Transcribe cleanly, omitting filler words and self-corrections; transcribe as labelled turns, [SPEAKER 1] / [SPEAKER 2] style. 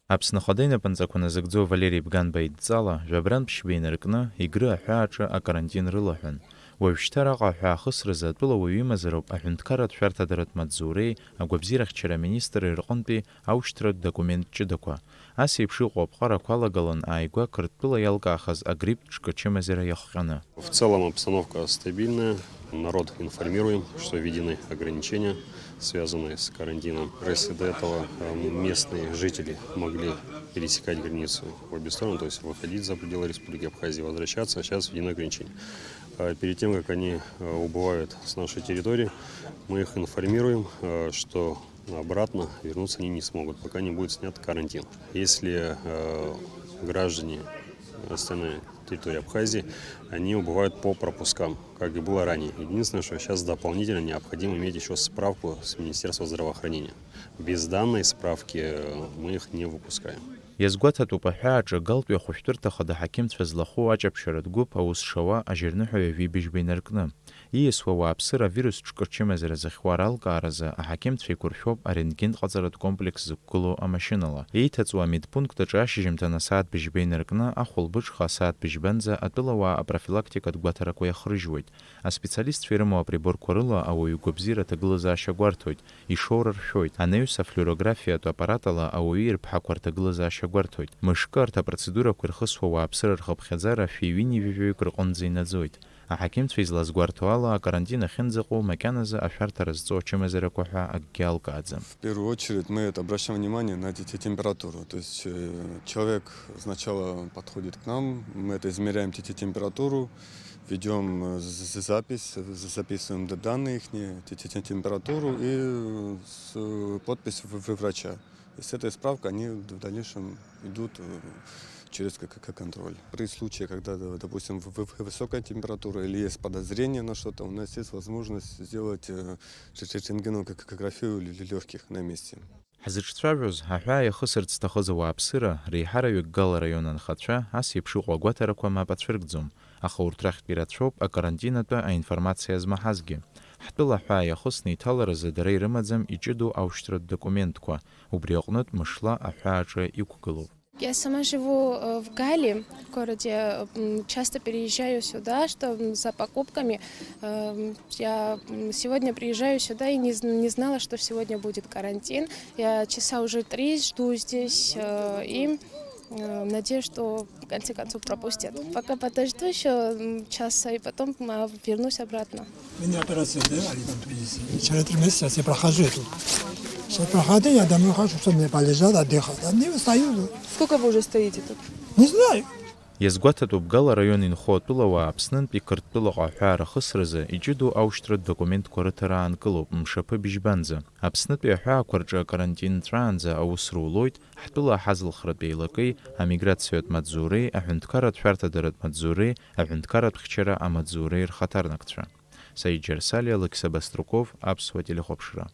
[SPEAKER 1] Аԥсны Ахадеинапынҵақәа назыгӡо Валери Бганба идҵала, жәабрантә ԥшьба инаркны, Игры аҳәааҿы акарантин рылаҳәан. Уажәшьҭа араҟа аҳәаахысразы атәыла уаҩ имазароуп аҳәынҭқарратә шәарҭадаратә маҵзуреи, агәабзиарахьчара аминистрреи рҟынтәи аушьҭратә документ ҷыдақәа. Ас еиԥш иҟоу аԥҟарақәа алагалан ааигәа Қырҭтәыла иалкаахаз агрипп ҿкы чымазара иахҟьаны.
[SPEAKER 2] В целом обстановка стабильная. Народ информируем, что введены ограничения, связанные с карантином. Если до этого местные жители могли пересекать границу в обе стороны, то есть выходить за пределы Республики Абхазия, возвращаться, а сейчас введены ограничения. Перед тем, как они убывают с нашей территории, мы их информируем, что обратно вернуться они не смогут, пока не будет снят карантин. Если граждане остальные территории Абхазии, они убывают по пропускам, как и было ранее. Единственное, что сейчас дополнительно необходимо иметь еще справку с Министерства здравоохранения. Без данной справки мы их не выпускаем.
[SPEAKER 1] Иазгәаҭатәуп аҳәааҿы галтәи ахәышәтәырҭаха даҳақьымцәа злахәу аҷаԥшьаратә гәыԥ аус шауа ажьырныҳәаҩ Быжьба инаркны. Ииасуа ауааԥсыра авирус ҿкы чымазара зыхьуа ралкааразы аҳақьымцәа еиқәыршәоуп арентгентҟаҵаратә комплекс зықәгылоу амашьынала. Еиҭаҵуа амедпунктаҿы ашьыжьымҭан асааҭ Быжьба инаркны ахәылбыҽха асааҭ быжьбанӡа атәылауаа апрофилактикатә гәаҭарақәа иахрыжьуеит. Аспециалистцәа ирымоу априборқәа рыла ауаҩы гәабзиара аҭагылазаашьа гәарҭоит, ишоура ршәоит. Анаҩс афлюорографиатә аппаратала ауаҩы ирԥҳақәа рҭагылазаашьа гәарҭоит. Мышкы арҭ апроцедурақәа ирхысуа ауааԥсыра рхыԥхьаӡара шәи-ҩынҩажәаҩык рҟынӡа инаӡоит. Аҳақьымцәа излазгәарҭо ала акарантин ахьынӡаҟоу макьаназы ашәарҭара зҵоу ачымазарақәа ҳәа акгьы алкааӡам.
[SPEAKER 3] В первую очередь мы обращаем внимание на температуру. То есть человек сначала подходит к нам, мы это измеряем температуру, ведем запись, записываем данные их, температуру и подпись врача. И с этой справкой они в дальнейшем идут через контроль. При случае, когда, допустим, высокая температура или есть подозрение на что-то, у нас есть возможность сделать рентгенографию легких на месте.
[SPEAKER 1] Ҳзыҿцәажәоз аҳәаа иахысырц зҭахыз ауааԥсыра реиҳараҩык Гала раион анхацәа ас еиԥш иҟоу агәаҭарақәа мап ацәыркӡом, аха урҭ рахьтәи рацәоуп акарантинатәы аинформациа змаҳазгьы. Ҳтәыла аҳәаа иахысны иҭаларазы дара ирымаӡам иҷыдоу аушьҭратә документқәа, убри аҟнытә мышла аҳәааҿы иқәгылоуп.
[SPEAKER 4] Я сама живу в Гале, в городе, часто переезжаю сюда, что за покупками. Я сегодня приезжаю сюда и не знала, что сегодня будет карантин. Я часа уже 3 жду здесь и надеюсь, что в конце концов пропустят. Пока подожду еще часа и потом вернусь обратно.
[SPEAKER 5] Меня операция сделали в Тбилиси. Через 3 месяца я прохожу эту. Сейчас проходи, я домой хочу, чтобы мне полежать, отдыхать. А не встаю.
[SPEAKER 6] Сколько вы уже стоите тут?
[SPEAKER 5] Не знаю.
[SPEAKER 1] Иазгәаҭатәуп Гала раион инхо атәылауаа Аԥснынтәи Қырҭтәылаҟа аҳәаа рахысразы иҷыдоу аушьҭратә документқәа рыҭара аанкылоуп мшаԥы быжьбанӡа. Аԥснытәи аҳәаақәа рҿы акарантин ҵәаанӡа аус рулоит ҳтәыла ҳазылхратә еилакеи, амиграциатә маҵзуреи, аҳәынҭқарратә шәарҭадаратә маҵзуреи, аҳәынҭқарратә хьчара амаҵзуреи рхаҭарнакцәа. Саид Џьарсали, Алықьса Баструков, Аԥсуа телехәаԥшра.